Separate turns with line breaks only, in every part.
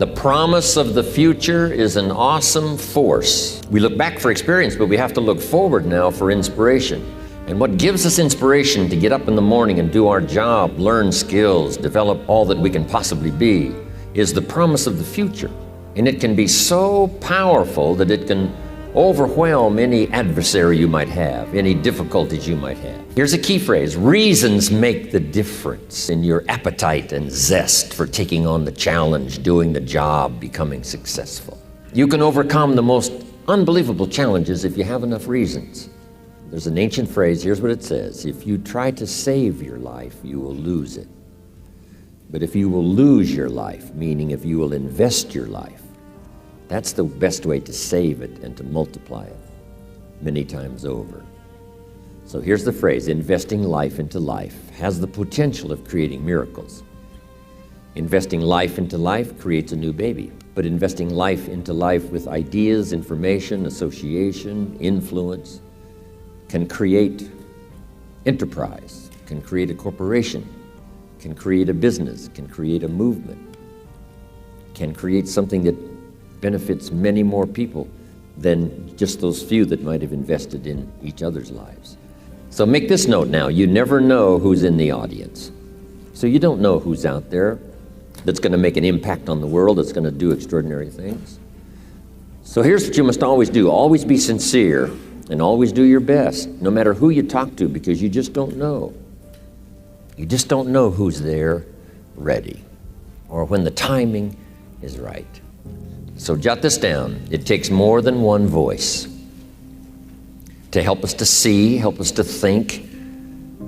The promise of the future is an awesome force. We look back for experience, but we have to look forward now for inspiration. And what gives us inspiration to get up in the morning and do our job, learn skills, develop all that we can possibly be, is the promise of the future. And it can be so powerful that it can overwhelm any adversary you might have, any difficulties you might have. Here's a key phrase: reasons make the difference in your appetite and zest for taking on the challenge, doing the job, becoming successful. You can overcome the most unbelievable challenges if you have enough reasons. There's an ancient phrase, here's what it says: if you try to save your life, you will lose it. But if you will lose your life, meaning if you will invest your life, that's the best way to save it and to multiply it many times over. So here's the phrase: investing life into life has the potential of creating miracles. Investing life into life creates a new baby, but investing life into life with ideas, information, association, influence can create enterprise, can create a corporation, can create a business, can create a movement, can create something that benefits many more people than just those few that might have invested in each other's lives. So make this note now: you never know who's in the audience. So you don't know who's out there that's going to make an impact on the world, that's going to do extraordinary things. So here's what you must always do: always be sincere and always do your best, no matter who you talk to, because you just don't know. You just don't know who's there ready or when the timing is right. So jot this down: it takes more than one voice to help us to see, help us to think,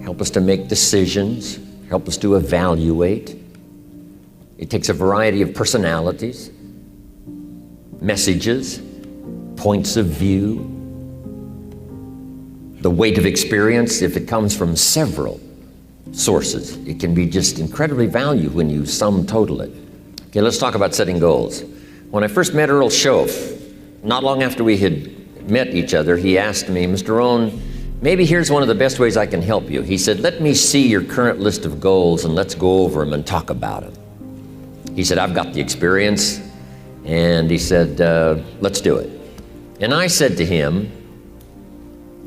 help us to make decisions, help us to evaluate. It takes a variety of personalities, messages, points of view, the weight of experience. If it comes from several sources, it can be just incredibly valuable when you sum total it. Okay, let's talk about setting goals. When I first met Earl Schoaf, not long after we had met each other, he asked me, "Mr. Rohn, maybe here's one of the best ways I can help you." He said, "Let me see your current list of goals and let's go over them and talk about them." He said, "I've got the experience," and he said, "Let's do it." And I said to him,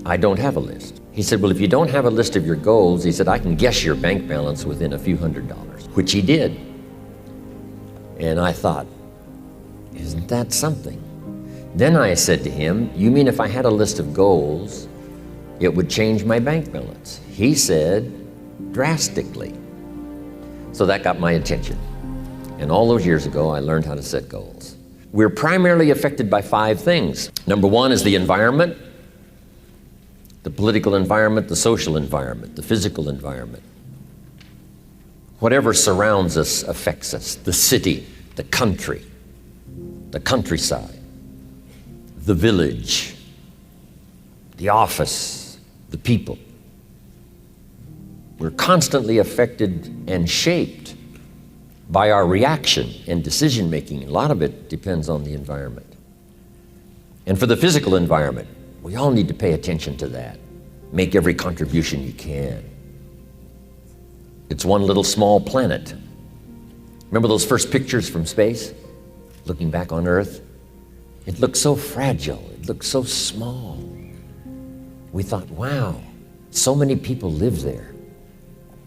"I don't have a list." He said, "Well, if you don't have a list of your goals," he said, "I can guess your bank balance within a few $100s, which he did. And I thought, isn't that something? Then I said to him, "You mean if I had a list of goals, it would change my bank balance?" He said, "Drastically." So that got my attention. And all those years ago, I learned how to set goals. We're primarily affected by 5 things. Number 1 is the environment: the political environment, the social environment, the physical environment. Whatever surrounds us affects us: the city, the country, the countryside, the village, the office, the people. We're constantly affected and shaped by our reaction and decision making. A lot of it depends on the environment. And for the physical environment, we all need to pay attention to that. Make every contribution you can. It's one little small planet. Remember those first pictures from space? Looking back on Earth? It looked so fragile. It looked so small. We thought, wow, so many people live there.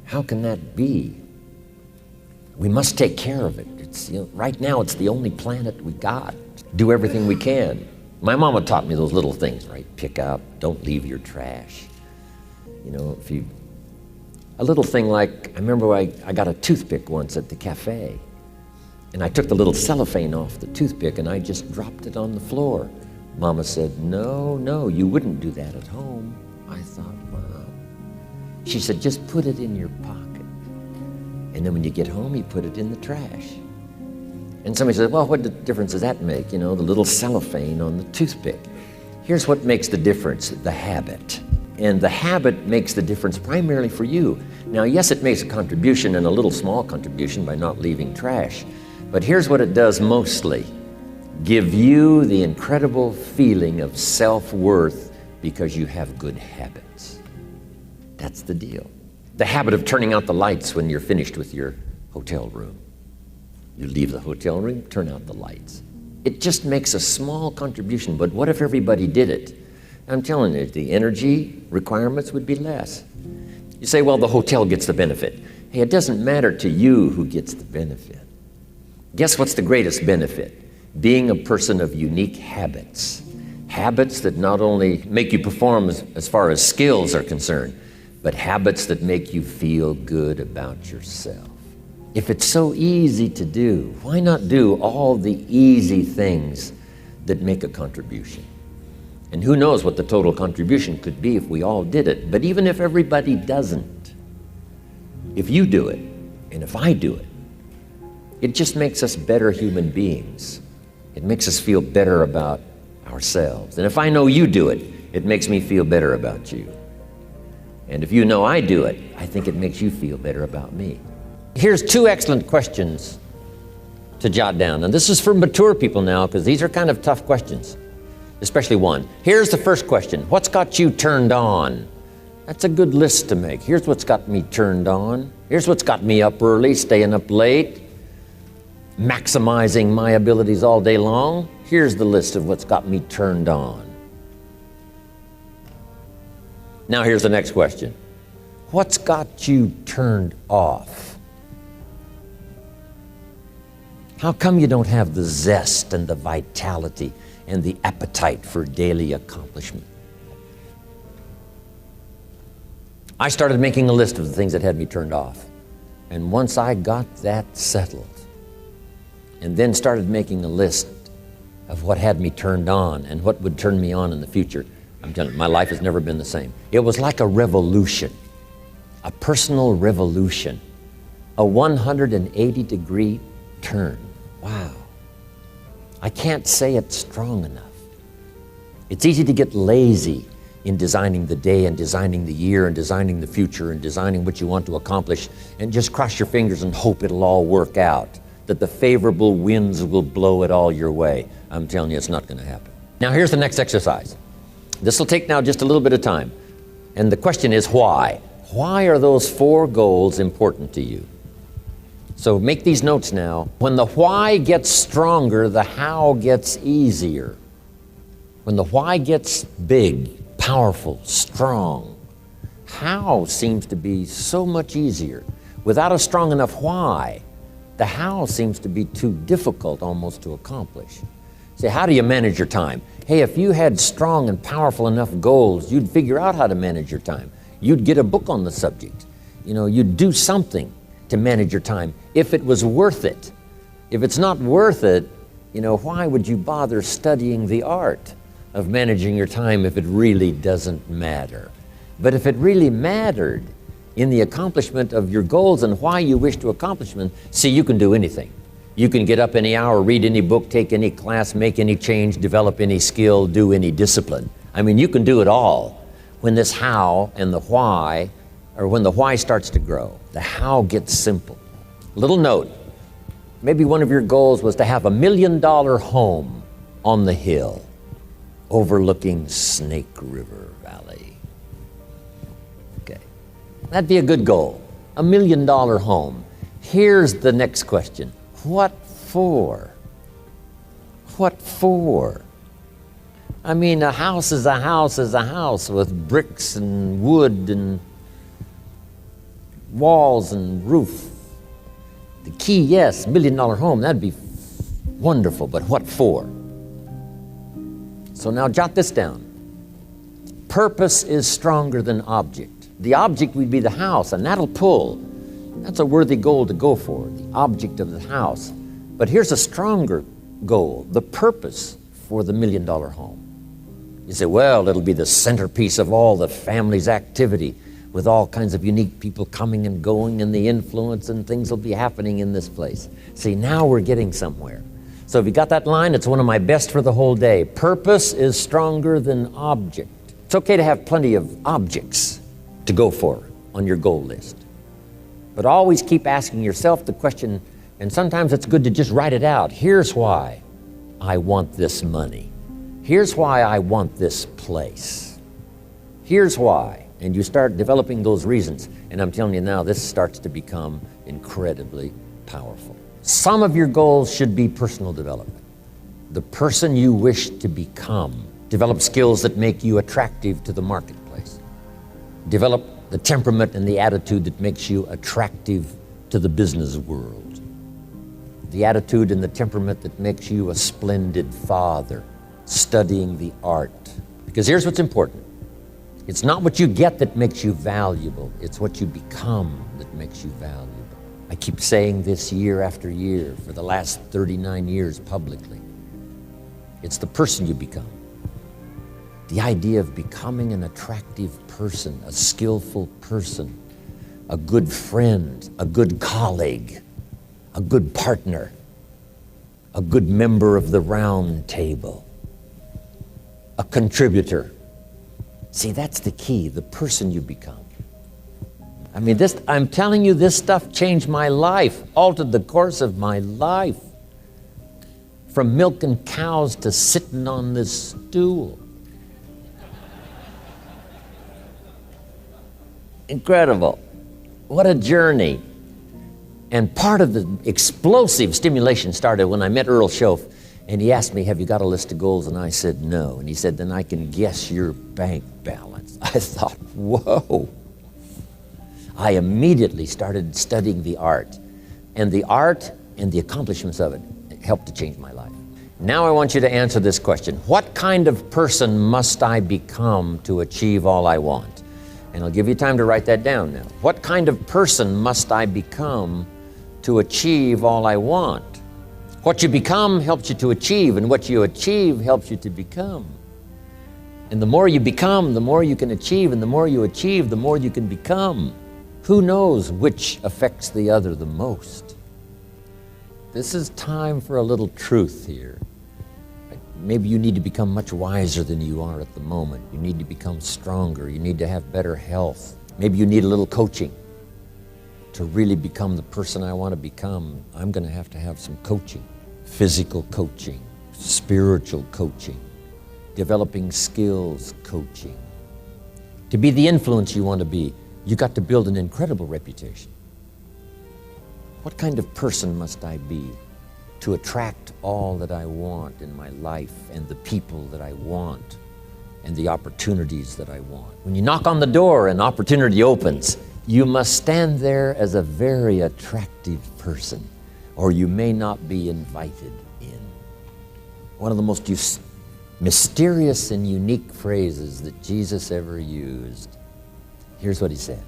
How can that be? We must take care of it. It's, right now, it's the only planet we got. Do everything we can. My mama taught me those little things, right? Pick up, don't leave your trash. A little thing like, I remember I got a toothpick once at the cafe, and I took the little cellophane off the toothpick and I just dropped it on the floor. Mama said, no, you wouldn't do that at home. I thought, wow. She said, just put it in your pocket. And then when you get home, you put it in the trash. And somebody said, well, what difference does that make? The little cellophane on the toothpick. Here's what makes the difference: the habit. And the habit makes the difference primarily for you. Now, yes, it makes a contribution, and a little small contribution, by not leaving trash. But here's what it does mostly: give you the incredible feeling of self-worth because you have good habits. That's the deal. The habit of turning out the lights when you're finished with your hotel room. You leave the hotel room, turn out the lights. It just makes a small contribution, but what if everybody did it? I'm telling you, the energy requirements would be less. You say, well, the hotel gets the benefit. Hey, it doesn't matter to you who gets the benefit. Guess what's the greatest benefit? Being a person of unique habits. Habits that not only make you perform as far as skills are concerned, but habits that make you feel good about yourself. If it's so easy to do, why not do all the easy things that make a contribution? And who knows what the total contribution could be if we all did it. But even if everybody doesn't, if you do it, and if I do it, it just makes us better human beings. It makes us feel better about ourselves. And if I know you do it, it makes me feel better about you. And if you know I do it, I think it makes you feel better about me. Here's 2 excellent questions to jot down. And this is for mature people now, because these are kind of tough questions, especially one. Here's the first question. What's got you turned on? That's a good list to make. Here's what's got me turned on. Here's what's got me up early, staying up late, maximizing my abilities all day long. Here's the list of what's got me turned on. Now here's the next question. What's got you turned off? How come you don't have the zest and the vitality and the appetite for daily accomplishment? I started making a list of the things that had me turned off. And once I got that settled, and then started making a list of what had me turned on and what would turn me on in the future, I'm telling you, my life has never been the same. It was like a revolution, a personal revolution, a 180-degree turn. Wow. I can't say it strong enough. It's easy to get lazy in designing the day and designing the year and designing the future and designing what you want to accomplish and just cross your fingers and hope it'll all work out, that the favorable winds will blow it all your way. I'm telling you, it's not going to happen. Now here's the next exercise. This will take now just a little bit of time. And the question is why? Why are those 4 goals important to you? So make these notes now. When the why gets stronger, the how gets easier. When the why gets big, powerful, strong, how seems to be so much easier. Without a strong enough why, the how seems to be too difficult almost to accomplish. Say, how do you manage your time? Hey, if you had strong and powerful enough goals, you'd figure out how to manage your time. You'd get a book on the subject. You'd do something to manage your time if it was worth it. If it's not worth it, why would you bother studying the art of managing your time if it really doesn't matter? But if it really mattered in the accomplishment of your goals and why you wish to accomplish them, see, you can do anything. You can get up any hour, read any book, take any class, make any change, develop any skill, do any discipline. I mean, you can do it all when this how and the why, or when the why starts to grow. The how gets simple. Little note, maybe one of your goals was to have $1 million home on the hill overlooking Snake River Valley. Okay, that'd be a good goal, $1 million home. Here's the next question. What for? What for? I mean, a house is a house is a house with bricks and wood and walls and roof. The key, yes, $1 million home, that'd be wonderful, but what for? So now jot this down. Purpose is stronger than object. The object would be the house, and that'll pull. That's a worthy goal to go for, the object of the house. But here's a stronger goal, the purpose for the $1 million home. You say, well, it'll be the centerpiece of all the family's activity with all kinds of unique people coming and going and the influence and things will be happening in this place. See, now we're getting somewhere. So if you got that line, it's one of my best for the whole day. Purpose is stronger than object. It's okay to have plenty of objects to go for on your goal list. But always keep asking yourself the question, and sometimes it's good to just write it out. Here's why I want this money. Here's why I want this place. Here's why. And you start developing those reasons. And I'm telling you now, this starts to become incredibly powerful. Some of your goals should be personal development. The person you wish to become. Develop skills that make you attractive to the marketplace. Develop the temperament and the attitude that makes you attractive to the business world. The attitude and the temperament that makes you a splendid father, studying the art. Because here's what's important. It's not what you get that makes you valuable. It's what you become that makes you valuable. I keep saying this year after year for the last 39 years publicly. It's the person you become. The idea of becoming an attractive person, a skillful person, a good friend, a good colleague, a good partner, a good member of the round table, a contributor. See, that's the key, the person you become. I mean, I'm telling you, this stuff changed my life, altered the course of my life. From milking cows to sitting on this stool. Incredible. What a journey. And part of the explosive stimulation started when I met Earl Schoaf, and he asked me, have you got a list of goals? And I said, no. And he said, then I can guess your bank balance. I thought, whoa. I immediately started studying the art. And the art and the accomplishments of it helped to change my life. Now I want you to answer this question. What kind of person must I become to achieve all I want? And I'll give you time to write that down now. What kind of person must I become to achieve all I want? What you become helps you to achieve, and what you achieve helps you to become. And the more you become, the more you can achieve, and the more you achieve, the more you can become. Who knows which affects the other the most? This is time for a little truth here. Maybe you need to become much wiser than you are at the moment. You need to become stronger. You need to have better health. Maybe you need a little coaching. To really become the person I want to become, I'm going to have some coaching. Physical coaching, spiritual coaching, developing skills coaching. To be the influence you want to be, you got to build an incredible reputation. What kind of person must I be to attract all that I want in my life and the people that I want and the opportunities that I want? When you knock on the door and opportunity opens, you must stand there as a very attractive person, or you may not be invited in. One of the most mysterious and unique phrases that Jesus ever used. Here's what he said.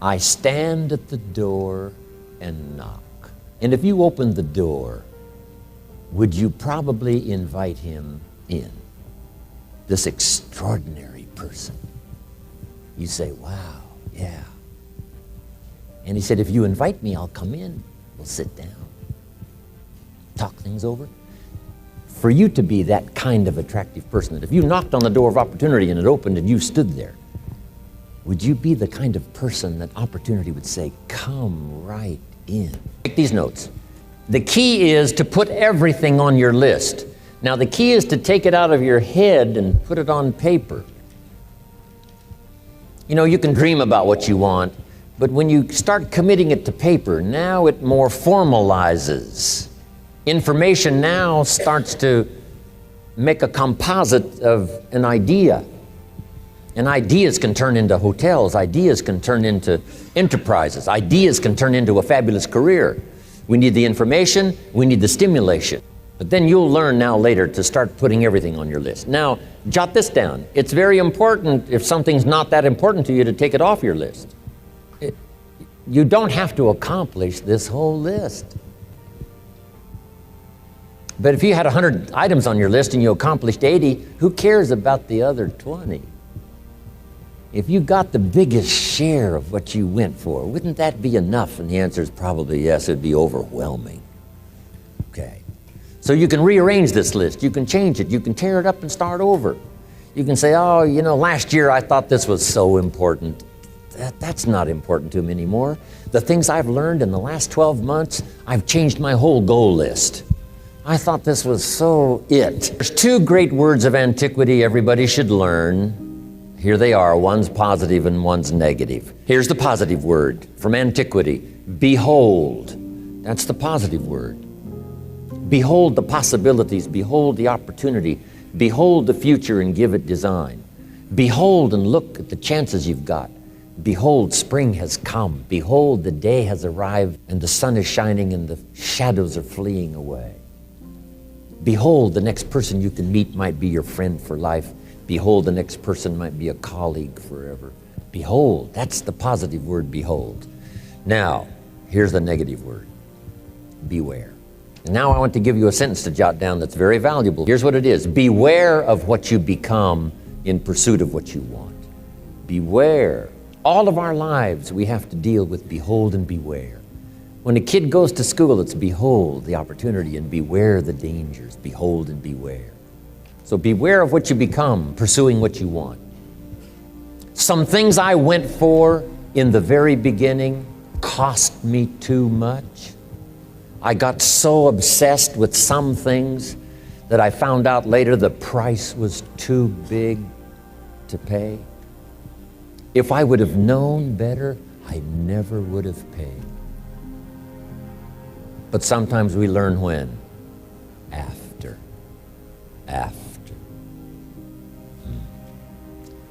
I stand at the door and knock. And if you opened the door, would you probably invite him in? This extraordinary person. You say, wow, yeah. And he said, if you invite me, I'll come in. We'll sit down, talk things over. For you to be that kind of attractive person, that if you knocked on the door of opportunity and it opened and you stood there, would you be the kind of person that opportunity would say, come right in? Take these notes. The key is to put everything on your list. Now, the key is to take it out of your head and put it on paper. You know, you can dream about what you want, but when you start committing it to paper, now it more formalizes. Information now starts to make a composite of an idea. And ideas can turn into hotels, ideas can turn into enterprises, ideas can turn into a fabulous career. We need the information, we need the stimulation. But then you'll learn now later to start putting everything on your list. Now, jot this down. It's very important, if something's not that important to you, to take it off your list. You don't have to accomplish this whole list. But if you had 100 items on your list and you accomplished 80, who cares about the other 20? If you got the biggest share of what you went for, wouldn't that be enough? And the answer is probably yes, it'd be overwhelming. Okay. So you can rearrange this list, you can change it, you can tear it up and start over. You can say, oh, you know, last year I thought this was so important. That's not important to me anymore. The things I've learned in the last 12 months, I've changed my whole goal list. I thought this was so it. There's two great words of antiquity everybody should learn. Here they are, one's positive and one's negative. Here's the positive word from antiquity, behold. That's the positive word. Behold the possibilities, behold the opportunity, behold the future and give it design. Behold and look at the chances you've got. Behold, spring has come. Behold, the day has arrived and the sun is shining and the shadows are fleeing away. Behold, the next person you can meet might be your friend for life. Behold, the next person might be a colleague forever. Behold, that's the positive word, behold. Now, here's the negative word, beware. And now I want to give you a sentence to jot down that's very valuable. Here's what it is. Beware of what you become in pursuit of what you want. Beware. All of our lives we have to deal with behold and beware. When a kid goes to school, it's behold the opportunity and beware the dangers. Behold and beware. So beware of what you become, pursuing what you want. Some things I went for in the very beginning cost me too much. I got so obsessed with some things that I found out later the price was too big to pay. If I would have known better, I never would have paid. But sometimes we learn when? After.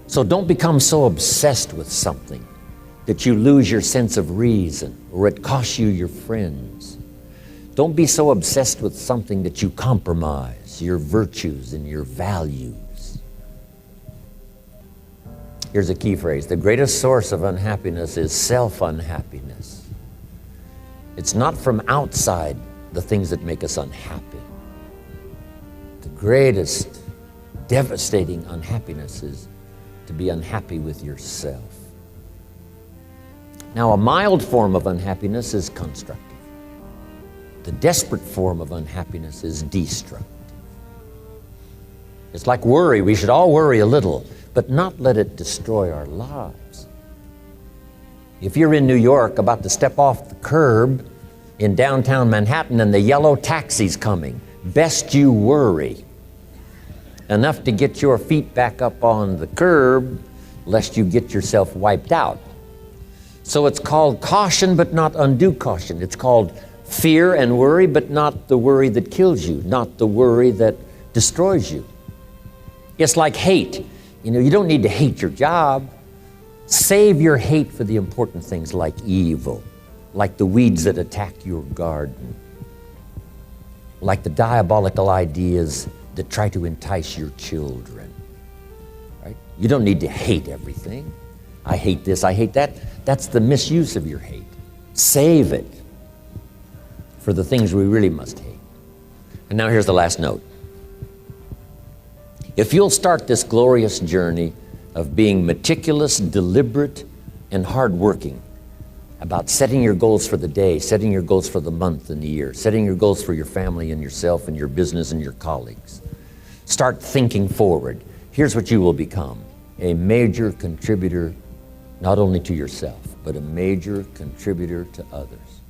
So don't become so obsessed with something that you lose your sense of reason or it costs you your friends. Don't be so obsessed with something that you compromise your virtues and your values. Here's a key phrase. The greatest source of unhappiness is self-unhappiness. It's not from outside the things that make us unhappy. The greatest devastating unhappiness is to be unhappy with yourself. Now, a mild form of unhappiness is constructive. The desperate form of unhappiness is destructive. It's like worry. We should all worry a little, but not let it destroy our lives. If you're in New York about to step off the curb in downtown Manhattan and the yellow taxi's coming, best you worry enough to get your feet back up on the curb lest you get yourself wiped out. So it's called caution, but not undue caution. It's called fear and worry, but not the worry that kills you, not the worry that destroys you. It's like hate. You don't need to hate your job. Save your hate for the important things like evil, like the weeds that attack your garden, like the diabolical ideas that try to entice your children. Right? You don't need to hate everything. I hate this, I hate that. That's the misuse of your hate. Save it for the things we really must hate. And now here's the last note. If you'll start this glorious journey of being meticulous, deliberate, and hardworking about setting your goals for the day, setting your goals for the month and the year, setting your goals for your family and yourself and your business and your colleagues, start thinking forward. Here's what you will become: a major contributor not only to yourself, but a major contributor to others.